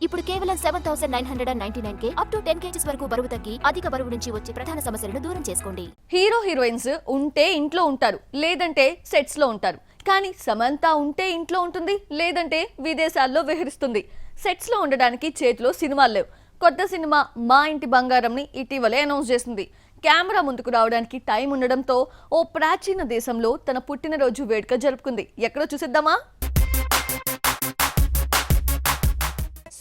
ఇప్పుడు కేవలం 7,999 up to 10 kgs వరకు బరువు తగ్గి అధిక బరువు నుంచి వచ్చే ప్రధాన సమస్యలను దూరం చేసుకోండి. హీరో హీరోయిన్స్ ఉంటే ఇంట్లో ఉంటారు, లేదంటే సెట్స్ లో ఉంటారు. కానీ సమంత ఉంటే ఇంట్లో ఉంటుంది, లేదంటే విదేశాల్లో విహరిస్తుంది. సెట్స్ లో ఉండడానికి చేతిలో సినిమాలు లేవు. కొత్త సినిమా మా ఇంటి బంగారంని ఇటీవలే అనౌన్స్ చేసింది. కెమెరా ముందుకు రావడానికి టైం ఉండడంతో ఓ ప్రాచీన దేశంలో తన పుట్టినరోజు వేడుక జరుపుకుంది. ఎక్కడో చూసిద్దామా?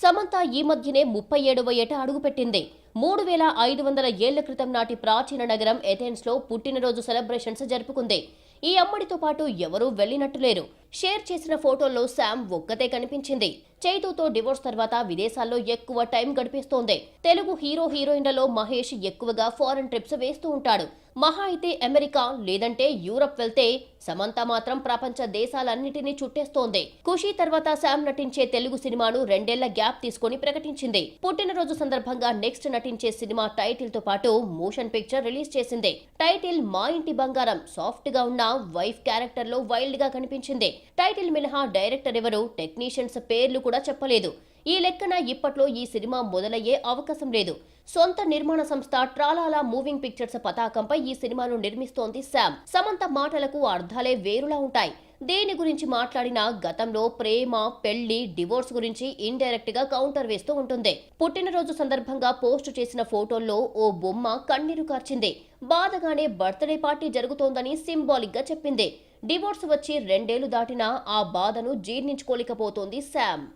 సమంత ఈ మధ్యనే 37వ ఏట అడుగుపెట్టింది. 3500 ఏళ్ల క్రితం నాటి ప్రాచీన నగరం ఎథెన్స్ లో పుట్టినరోజు సెలబ్రేషన్స్ జరుపుకుంది. ఈ అమ్మడితో పాటు ఎవరూ వెళ్లినట్టు లేరు. షేర్ చేసిన ఫోటోల్లో శామ్ ఒక్కతే కనిపించింది. చైతూతో డివోర్స్ తర్వాత విదేశాల్లో ఎక్కువ టైం గడిపేస్తోంది. తెలుగు హీరో హీరోయిన్లలో మహేష్ ఎక్కువగా ఫారెన్ ట్రిప్స్ వేస్తూ ఉంటాడు. మహా అయితే అమెరికా లేదంటే యూరప్ వెళ్తే, సమంత మాత్రం ప్రపంచ దేశాలన్నిటినీ చుట్టేస్తోంది. ఖుషీ తర్వాత శామ్ నటించే తెలుగు సినిమాను 2 ఏళ్ల గ్యాప్ తీసుకుని ప్రకటించింది. పుట్టినరోజు సందర్భంగా నెక్స్ట్ నటించే సినిమా టైటిల్ తో పాటు మోషన్ పిక్చర్ రిలీజ్ చేసింది. టైటిల్ మా ఇంటి బంగారం సాఫ్ట్ గా ఉన్న వైఫ్ క్యారెక్టర్ లో వైల్డ్ గా కనిపించింది. టైటిల్ మినహా డైరెక్టర్ ఎవరు, టెక్నీషియన్స్ పేర్లు కూడా చెప్పలేదు. ఈ లెక్కన ఇప్పట్లో ఈ సినిమా మొదలయ్యే అవకాశం లేదు. సొంత నిర్మాణ సంస్థ ట్రాలాలా మూవింగ్ పిక్చర్స్ పతాకంపై ఈ సినిమాను నిర్మిస్తోంది శామ్. సమంత మాటలకు అర్థాలే వేరులా ఉంటాయి. దేని గురించి మాట్లాడినా గతంలో ప్రేమ, పెళ్లి, డివోర్స్ గురించి ఇండైరెక్ట్ గా కౌంటర్ వేస్తూ ఉంటుంది. పుట్టినరోజు సందర్భంగా పోస్టు చేసిన ఫోటోల్లో ఓ బొమ్మ కన్నీరు కార్చింది. బాధగానే బర్త్డే పార్టీ జరుగుతోందని సింబాలిక్ గా చెప్పింది. డివోర్స్ వచ్చి 2 ఏళ్లు దాటినా ఆ బాధను జీర్ణించుకోలేకపోతోంది శామ్.